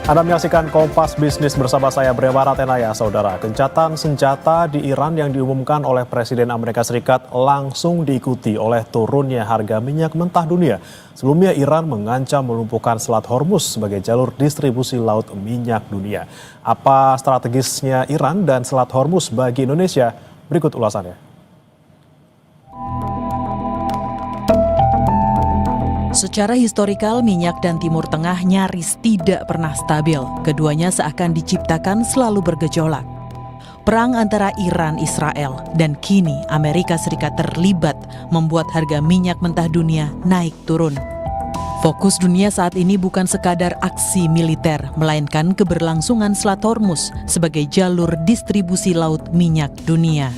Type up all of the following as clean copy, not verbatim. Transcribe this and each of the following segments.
Anda menyaksikan Kompas Bisnis bersama saya Brema Ratenaya, Saudara. Gencatan senjata di Iran yang diumumkan oleh Presiden Amerika Serikat langsung diikuti oleh turunnya harga minyak mentah dunia. Sebelumnya Iran mengancam melumpuhkan Selat Hormuz sebagai jalur distribusi laut minyak dunia. Apa strategisnya Iran dan Selat Hormuz bagi Indonesia? Berikut ulasannya. Secara historikal, minyak dan Timur Tengah nyaris tidak pernah stabil. Keduanya seakan diciptakan selalu bergejolak. Perang antara Iran, Israel, dan kini Amerika Serikat terlibat membuat harga minyak mentah dunia naik turun. Fokus dunia saat ini bukan sekadar aksi militer, melainkan keberlangsungan Selat Hormuz sebagai jalur distribusi laut minyak dunia.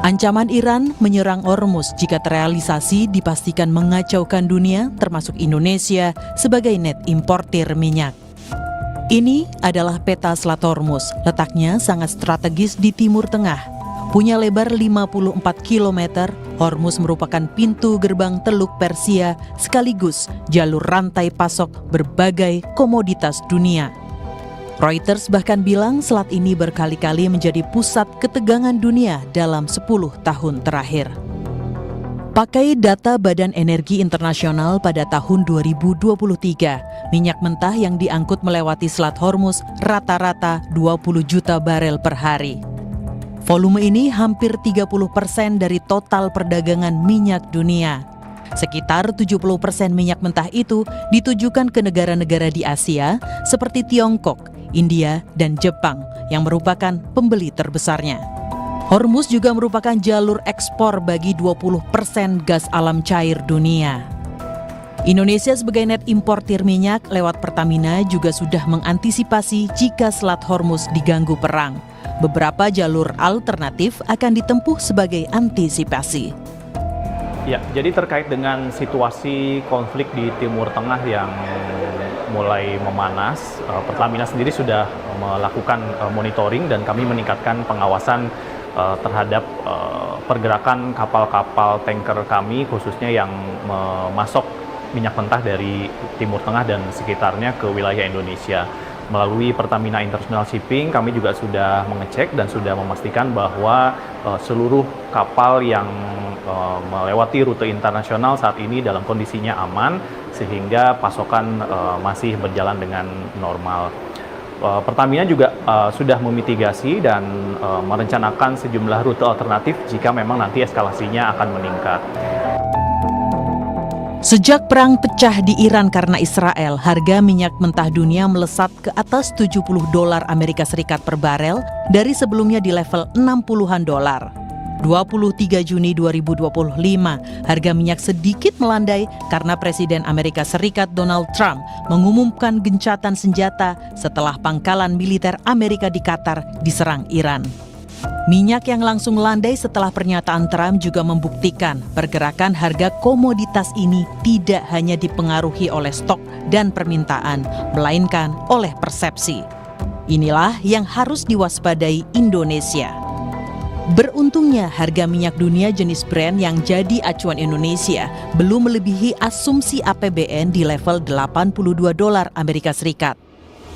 Ancaman Iran menyerang Hormuz jika terrealisasi dipastikan mengacaukan dunia, termasuk Indonesia sebagai net importir minyak. Ini adalah peta Selat Hormuz, letaknya sangat strategis di Timur Tengah. Punya lebar 54 km, Hormuz merupakan pintu gerbang Teluk Persia sekaligus jalur rantai pasok berbagai komoditas dunia. Reuters bahkan bilang selat ini berkali-kali menjadi pusat ketegangan dunia dalam 10 tahun terakhir. Pakai data Badan Energi Internasional pada tahun 2023, minyak mentah yang diangkut melewati Selat Hormuz rata-rata 20 juta barel per hari. Volume ini hampir 30% dari total perdagangan minyak dunia. Sekitar 70% minyak mentah itu ditujukan ke negara-negara di Asia seperti Tiongkok, India, dan Jepang yang merupakan pembeli terbesarnya. Hormuz juga merupakan jalur ekspor bagi 20% gas alam cair dunia. Indonesia sebagai net importir minyak lewat Pertamina juga sudah mengantisipasi jika Selat Hormuz diganggu perang. Beberapa jalur alternatif akan ditempuh sebagai antisipasi. Ya, jadi terkait dengan situasi konflik di Timur Tengah yang mulai memanas, Pertamina sendiri sudah melakukan monitoring dan kami meningkatkan pengawasan terhadap pergerakan kapal-kapal tanker kami, khususnya yang memasok minyak mentah dari Timur Tengah dan sekitarnya ke wilayah Indonesia. Melalui Pertamina International Shipping, kami juga sudah mengecek dan sudah memastikan bahwa seluruh kapal yang melewati rute internasional saat ini dalam kondisinya aman, sehingga pasokan masih berjalan dengan normal. Pertamina juga sudah memitigasi dan merencanakan sejumlah rute alternatif jika memang nanti eskalasinya akan meningkat. Sejak perang pecah di Iran karena Israel, harga minyak mentah dunia melesat ke atas $70 Amerika Serikat per barel dari sebelumnya di level 60-an dolar. 23 Juni 2025, harga minyak sedikit melandai karena Presiden Amerika Serikat Donald Trump mengumumkan gencatan senjata setelah pangkalan militer Amerika di Qatar diserang Iran. Minyak yang langsung landai setelah pernyataan Trump juga membuktikan pergerakan harga komoditas ini tidak hanya dipengaruhi oleh stok dan permintaan, melainkan oleh persepsi. Inilah yang harus diwaspadai Indonesia. Beruntungnya harga minyak dunia jenis Brent yang jadi acuan Indonesia belum melebihi asumsi APBN di level $82 Amerika Serikat.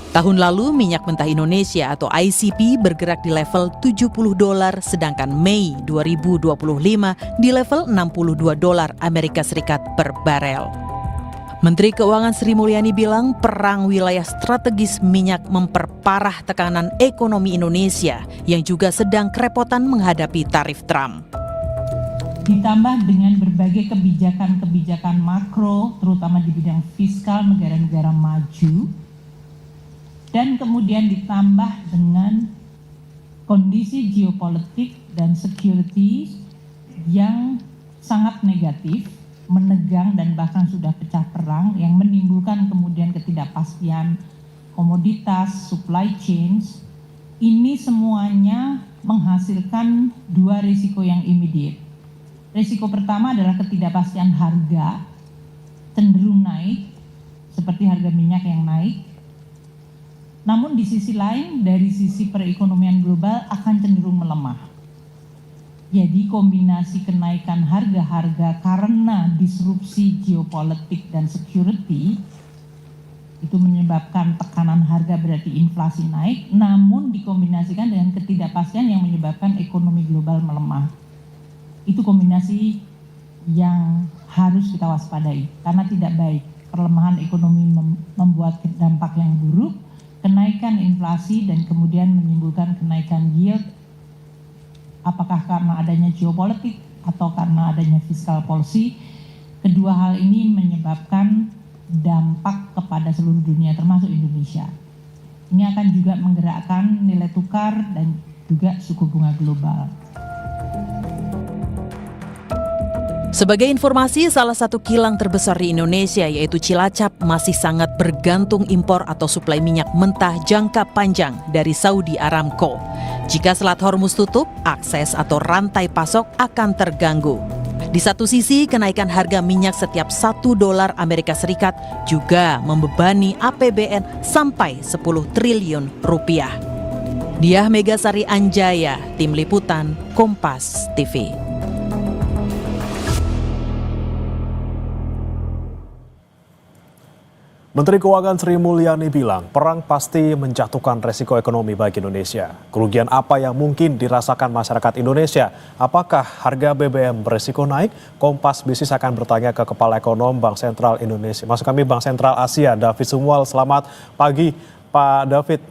Tahun lalu minyak mentah Indonesia atau ICP bergerak di level $70, sedangkan Mei 2025 di level $62 Amerika Serikat per barel. Menteri Keuangan Sri Mulyani bilang perang wilayah strategis minyak memperparah tekanan ekonomi Indonesia yang juga sedang kerepotan menghadapi tarif Trump. Ditambah dengan berbagai kebijakan-kebijakan makro, terutama di bidang fiskal negara-negara maju, dan kemudian ditambah dengan kondisi geopolitik dan security yang sangat negatif, menegang dan bahkan sudah pecah perang yang menimbulkan kemudian ketidakpastian komoditas, supply chains. Ini semuanya menghasilkan dua risiko yang immediate. Risiko pertama adalah ketidakpastian harga cenderung naik, seperti harga minyak yang naik. Namun di sisi lain, dari sisi perekonomian global akan cenderung melemah. Jadi kombinasi kenaikan harga-harga karena disrupsi geopolitik dan security itu menyebabkan tekanan harga berarti inflasi naik, namun dikombinasikan dengan ketidakpastian yang menyebabkan ekonomi global melemah. Itu kombinasi yang harus kita waspadai karena tidak baik. Perlemahan ekonomi membuat dampak yang buruk, kenaikan inflasi dan kemudian menimbulkan kenaikan yield, apakah karena adanya geopolitik atau karena adanya fiscal policy. Kedua hal ini menyebabkan dampak kepada seluruh dunia termasuk Indonesia. Ini akan juga menggerakkan nilai tukar dan juga suku bunga global. Sebagai informasi, salah satu kilang terbesar di Indonesia yaitu Cilacap masih sangat bergantung impor atau suplai minyak mentah jangka panjang dari Saudi Aramco. Jika Selat Hormuz tutup, akses atau rantai pasok akan terganggu. Di satu sisi, kenaikan harga minyak setiap $1 Amerika Serikat juga membebani APBN sampai 10 triliun rupiah. Diah Megasari Anjaya, Tim Liputan, Kompas TV. Menteri Keuangan Sri Mulyani bilang perang pasti menjatuhkan resiko ekonomi bagi Indonesia. Kerugian apa yang mungkin dirasakan masyarakat Indonesia? Apakah harga BBM beresiko naik? Kompas Bisnis akan bertanya ke Kepala Ekonom Bank Sentral Indonesia. Maksud kami Bank Sentral Asia, David Sumual. Selamat pagi, Pak David.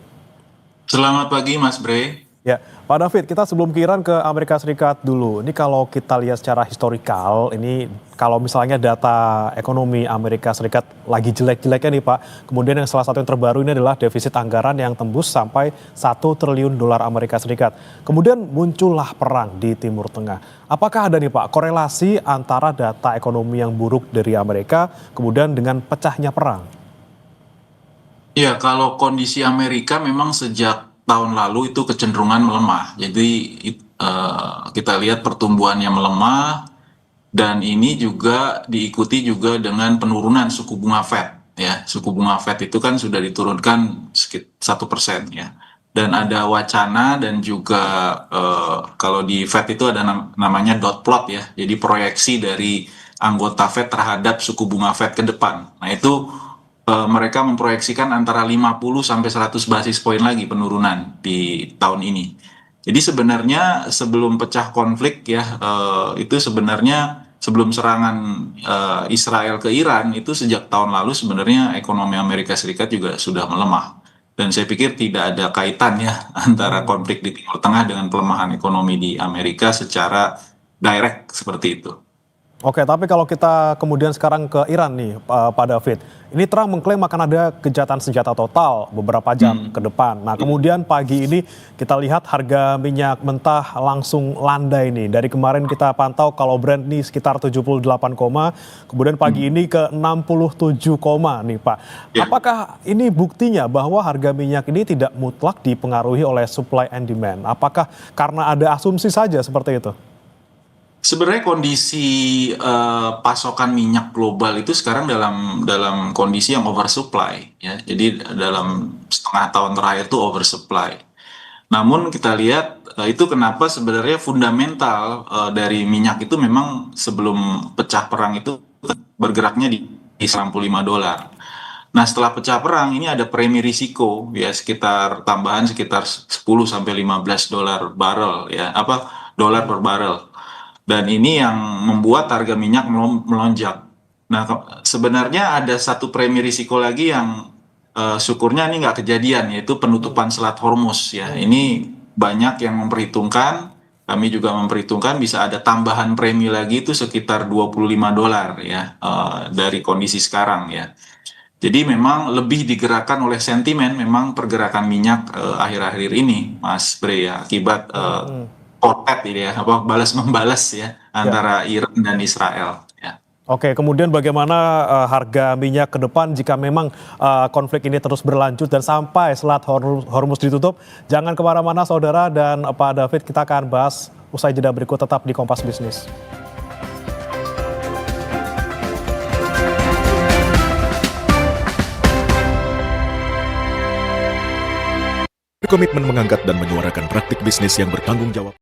Selamat pagi, Mas Bre. Ya, Pak David, kita sebelum ke Iran ke Amerika Serikat dulu. Ini kalau kita lihat secara historikal, ini kalau misalnya data ekonomi Amerika Serikat lagi jelek-jeleknya nih Pak. Kemudian yang salah satu yang terbaru ini adalah defisit anggaran yang tembus sampai 1 triliun dolar Amerika Serikat. Kemudian muncullah perang di Timur Tengah. Apakah ada nih Pak korelasi antara data ekonomi yang buruk dari Amerika kemudian dengan pecahnya perang? Ya, kalau kondisi Amerika memang sejak tahun lalu itu kecenderungan melemah. Jadi kita lihat pertumbuhannya melemah dan ini juga diikuti juga dengan penurunan suku bunga Fed. Ya, suku bunga Fed itu kan sudah diturunkan sekitar 1% ya. Dan ada wacana dan juga kalau di Fed itu ada namanya dot plot ya. Jadi proyeksi dari anggota Fed terhadap suku bunga Fed ke depan. Nah itu mereka memproyeksikan antara 50 sampai 100 basis poin lagi penurunan di tahun ini. Jadi sebenarnya sebelum pecah konflik ya itu sebenarnya sebelum serangan Israel ke Iran itu sejak tahun lalu sebenarnya ekonomi Amerika Serikat juga sudah melemah. Dan saya pikir tidak ada kaitan ya antara konflik di Timur Tengah dengan pelemahan ekonomi di Amerika secara direct seperti itu. Oke, tapi kalau kita kemudian sekarang ke Iran nih, Pak David. Ini Trump mengklaim akan ada gencatan senjata total beberapa jam ke depan. Nah, kemudian pagi ini kita lihat harga minyak mentah langsung landai nih. Dari kemarin kita pantau kalau Brent nih sekitar 78, kemudian pagi ini ke 67, nih Pak. Ya. Apakah ini buktinya bahwa harga minyak ini tidak mutlak dipengaruhi oleh supply and demand? Apakah karena ada asumsi saja seperti itu? Sebenarnya kondisi pasokan minyak global itu sekarang dalam kondisi yang oversupply ya. Jadi dalam setengah tahun terakhir itu oversupply. Namun kita lihat itu kenapa sebenarnya fundamental dari minyak itu memang sebelum pecah perang itu bergeraknya di $95. Nah, setelah pecah perang ini ada premi risiko ya sekitar tambahan sekitar 10 sampai $15 barrel ya, dolar per barrel. Dan ini yang membuat harga minyak melonjak. Nah, sebenarnya ada satu premi risiko lagi yang syukurnya ini nggak kejadian, yaitu penutupan Selat Hormuz. Ya, ini banyak yang memperhitungkan, kami juga memperhitungkan bisa ada tambahan premi lagi itu sekitar $25 ya dari kondisi sekarang ya. Jadi memang lebih digerakkan oleh sentimen, memang pergerakan minyak akhir-akhir ini, Mas Bre ya, akibat kotet ini ya, balas membalas ya antara Iran dan Israel. Ya. Oke, kemudian bagaimana harga minyak ke depan jika memang konflik ini terus berlanjut dan sampai Selat Hormuz ditutup? Jangan kemana-mana saudara dan Pak David, kita akan bahas usai jeda berikut tetap di Kompas Bisnis. Berkomitmen mengangkat dan menyuarakan praktik bisnis yang bertanggung jawab.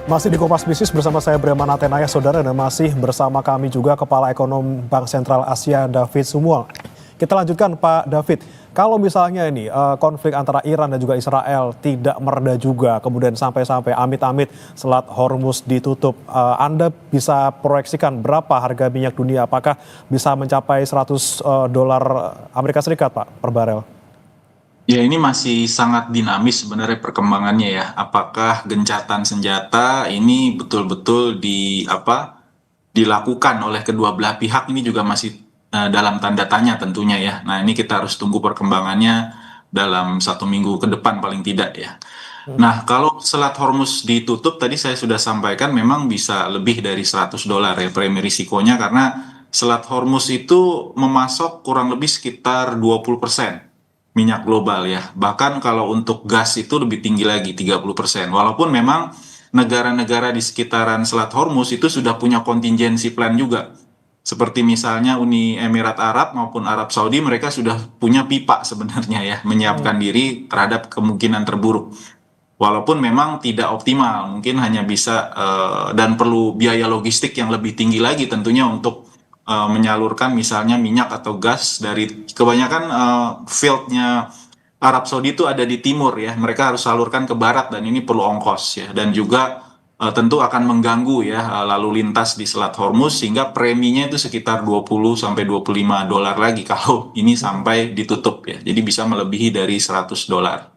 Masih di Kompas Bisnis bersama saya Bremana Tenaya, saudara, dan masih bersama kami juga Kepala Ekonom Bank Sentral Asia David Sumual. Kita lanjutkan Pak David, kalau misalnya ini konflik antara Iran dan juga Israel tidak mereda juga, kemudian sampai-sampai amit-amit Selat Hormuz ditutup, Anda bisa proyeksikan berapa harga minyak dunia? Apakah bisa mencapai $100 Amerika Serikat Pak per barel? Ya, ini masih sangat dinamis sebenarnya perkembangannya ya. Apakah gencatan senjata ini betul-betul dilakukan oleh kedua belah pihak, ini juga masih dalam tanda tanya tentunya ya. Nah, ini kita harus tunggu perkembangannya dalam 1 minggu ke depan paling tidak ya. Nah, kalau Selat Hormuz ditutup, tadi saya sudah sampaikan memang bisa lebih dari $100 ya premi risikonya, karena Selat Hormuz itu memasok kurang lebih sekitar 20% minyak global ya. Bahkan kalau untuk gas itu lebih tinggi lagi, 30%. Walaupun memang negara-negara di sekitaran Selat Hormuz itu sudah punya contingency plan juga. Seperti misalnya Uni Emirat Arab maupun Arab Saudi, mereka sudah punya pipa sebenarnya ya, menyiapkan diri terhadap kemungkinan terburuk. Walaupun memang tidak optimal, mungkin hanya bisa dan perlu biaya logistik yang lebih tinggi lagi tentunya untuk menyalurkan misalnya minyak atau gas dari kebanyakan fieldnya Arab Saudi itu ada di timur ya, mereka harus salurkan ke barat dan ini perlu ongkos ya, dan juga tentu akan mengganggu ya lalu lintas di Selat Hormuz, sehingga preminya itu sekitar $20 sampai $25 lagi kalau ini sampai ditutup ya, jadi bisa melebihi dari $100.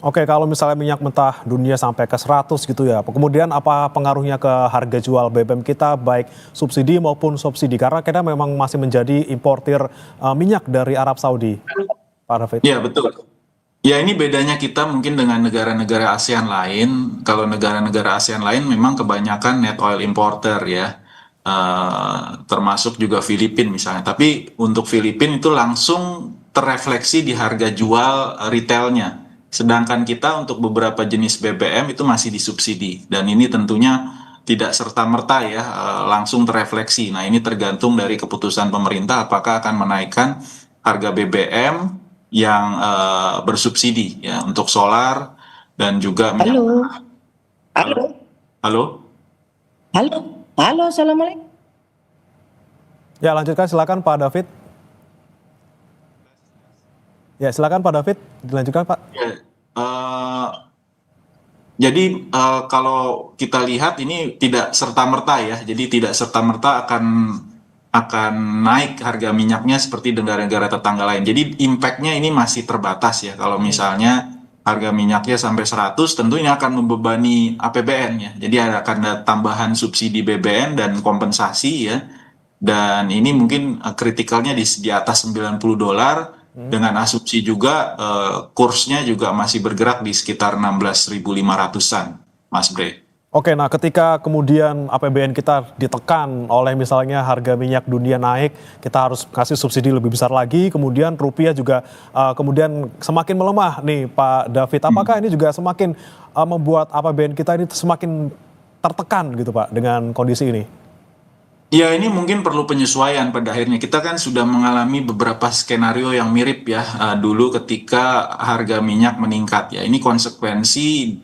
Oke, kalau misalnya minyak mentah dunia sampai ke 100 gitu ya, kemudian apa pengaruhnya ke harga jual BBM kita, baik subsidi maupun subsidi? Karena kita memang masih menjadi importir minyak dari Arab Saudi, Pak David. Ya, betul. Ya, ini bedanya kita mungkin dengan negara-negara ASEAN lain. Kalau negara-negara ASEAN lain memang kebanyakan net oil importer ya, termasuk juga Filipina misalnya. Tapi untuk Filipina itu langsung terrefleksi di harga jual retailnya. Sedangkan kita untuk beberapa jenis BBM itu masih disubsidi, dan ini tentunya tidak serta-merta ya langsung terrefleksi. Nah, ini tergantung dari keputusan pemerintah apakah akan menaikkan harga BBM yang bersubsidi ya untuk solar dan juga minyak. Halo, assalamualaikum. Ya, lanjutkan silakan Pak David. Ya, silakan Pak David, dilanjutkan Pak. Ya, jadi kalau kita lihat ini tidak serta-merta ya, jadi tidak serta-merta akan naik harga minyaknya seperti negara-negara tetangga lain. Jadi impact-nya ini masih terbatas ya. Kalau misalnya harga minyaknya sampai 100, tentu ini akan membebani APBN ya. Jadi akan ada tambahan subsidi BBM dan kompensasi ya. Dan ini mungkin kritikalnya di atas $90. Dengan asumsi juga kursnya juga masih bergerak di sekitar 16.500-an, Mas Bre. Oke, nah ketika kemudian APBN kita ditekan oleh misalnya harga minyak dunia naik, kita harus kasih subsidi lebih besar lagi, kemudian rupiah juga kemudian semakin melemah nih Pak David. Apakah ini juga semakin membuat APBN kita ini semakin tertekan gitu Pak dengan kondisi ini? Ya, ini mungkin perlu penyesuaian pada akhirnya. Kita kan sudah mengalami beberapa skenario yang mirip ya dulu ketika harga minyak meningkat ya. Ini konsekuensi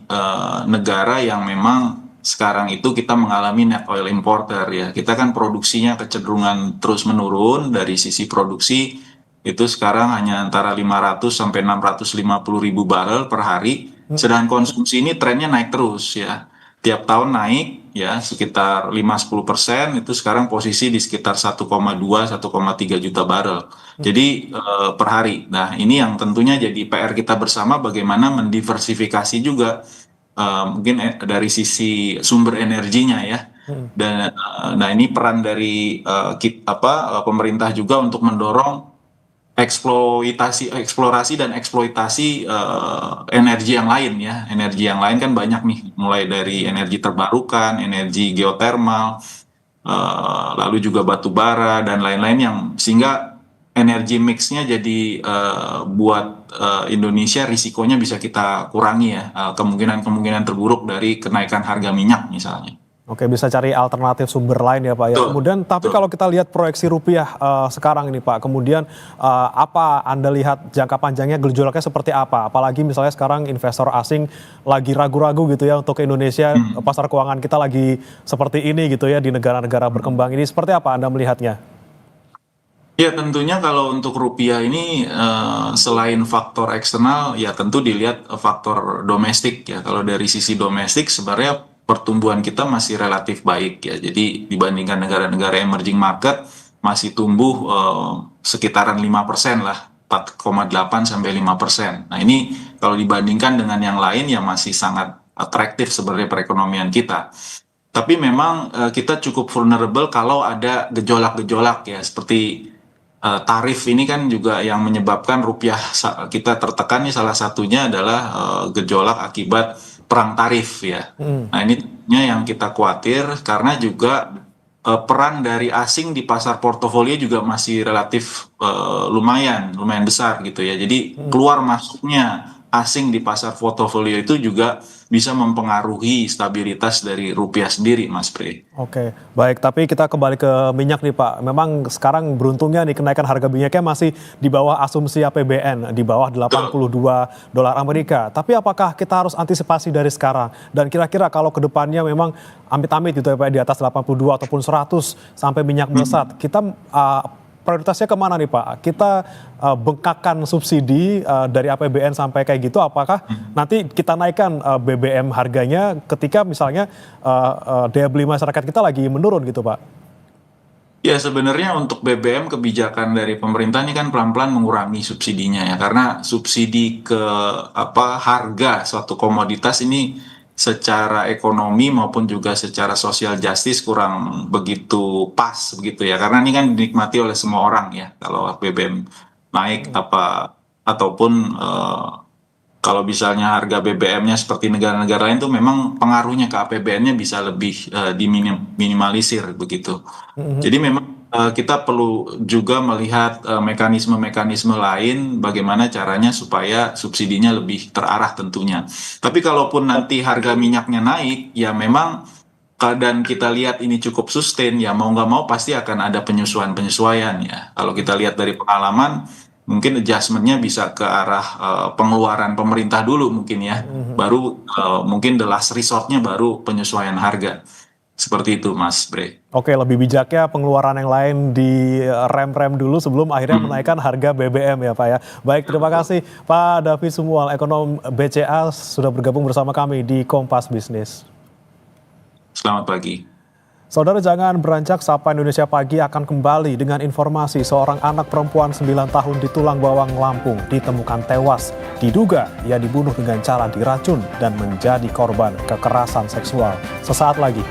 negara yang memang sekarang itu kita mengalami net oil importer ya. Kita kan produksinya kecenderungan terus menurun dari sisi produksi, itu sekarang hanya antara 500 sampai 650 ribu barel per hari. Sedangkan konsumsi ini trennya naik terus ya. Tiap tahun naik ya sekitar 5-10%, itu sekarang posisi di sekitar 1,2-1,3 juta barel. Jadi per hari. Nah, ini yang tentunya jadi PR kita bersama, bagaimana mendiversifikasi juga mungkin dari sisi sumber energinya ya. Dan nah, ini peran dari pemerintah juga untuk mendorong eksplorasi dan eksploitasi energi yang lain ya. Energi yang lain kan banyak nih, mulai dari energi terbarukan, energi geotermal, lalu juga batu bara dan lain-lain, yang sehingga energi mix-nya jadi buat Indonesia risikonya bisa kita kurangi ya, kemungkinan terburuk dari kenaikan harga minyak misalnya. Oke, bisa cari alternatif sumber lain ya Pak ya. Betul, Kemudian, tapi betul. kalau kita lihat proyeksi rupiah sekarang ini Pak, kemudian apa Anda lihat jangka panjangnya gejolaknya seperti apa? Apalagi misalnya sekarang investor asing lagi ragu-ragu gitu ya untuk ke Indonesia, pasar keuangan kita lagi seperti ini gitu ya di negara-negara berkembang ini. Seperti apa Anda melihatnya? Ya tentunya kalau untuk rupiah ini selain faktor eksternal ya tentu dilihat faktor domestik ya. Kalau dari sisi domestik sebenarnya pertumbuhan kita masih relatif baik ya. Jadi dibandingkan negara-negara emerging market masih tumbuh sekitaran 5% lah, 4,8 sampai 5%. Nah ini kalau dibandingkan dengan yang lain ya masih sangat atraktif sebenarnya perekonomian kita. Tapi memang kita cukup vulnerable kalau ada gejolak-gejolak ya seperti tarif ini kan juga yang menyebabkan rupiah kita tertekan nih, salah satunya adalah gejolak akibat perang tarif ya. Nah ini yang kita khawatir karena juga peran dari asing di pasar portofolio juga masih relatif lumayan besar gitu ya. Jadi keluar masuknya asing di pasar portofolio itu juga bisa mempengaruhi stabilitas dari rupiah sendiri, Mas Bre. Oke, baik. Tapi kita kembali ke minyak nih Pak. Memang sekarang beruntungnya nih kenaikan harga minyaknya masih di bawah asumsi APBN, di bawah 82 dolar Amerika. Tapi apakah kita harus antisipasi dari sekarang? Dan kira-kira kalau ke depannya memang amit-amit gitu ya Pak, di atas 82 ataupun 100 sampai minyak melesat, kita prioritasnya kemana nih Pak? Kita bengkakkan subsidi dari APBN sampai kayak gitu, apakah nanti kita naikkan BBM harganya ketika misalnya daya beli masyarakat kita lagi menurun gitu Pak? Ya sebenarnya untuk BBM kebijakan dari pemerintah ini kan pelan-pelan mengurangi subsidinya ya, karena subsidi ke harga suatu komoditas ini secara ekonomi maupun juga secara social justice kurang begitu pas begitu ya, karena ini kan dinikmati oleh semua orang ya kalau BBM naik ataupun kalau misalnya harga BBM-nya seperti negara-negara lain tuh memang pengaruhnya ke APBN-nya bisa lebih diminimalisir begitu. Jadi memang kita perlu juga melihat mekanisme-mekanisme lain bagaimana caranya supaya subsidinya lebih terarah tentunya. Tapi kalaupun nanti harga minyaknya naik, ya memang dan kita lihat ini cukup sustain, ya mau nggak mau pasti akan ada penyesuaian-penyesuaian ya. Kalau kita lihat dari pengalaman, mungkin adjustment-nya bisa ke arah pengeluaran pemerintah dulu mungkin ya, baru mungkin the last resort-nya baru penyesuaian harga. Seperti itu Mas Bre. Oke, lebih bijaknya pengeluaran yang lain di rem-rem dulu sebelum akhirnya menaikkan harga BBM ya Pak ya. Baik, terima kasih Pak David Sumual, ekonom BCA sudah bergabung bersama kami di Kompas Bisnis. Selamat pagi. Saudara, jangan beranjak, Sapa Indonesia Pagi akan kembali dengan informasi seorang anak perempuan 9 tahun di Tulang Bawang, Lampung ditemukan tewas. Diduga ia dibunuh dengan cara diracun dan menjadi korban kekerasan seksual. Sesaat lagi.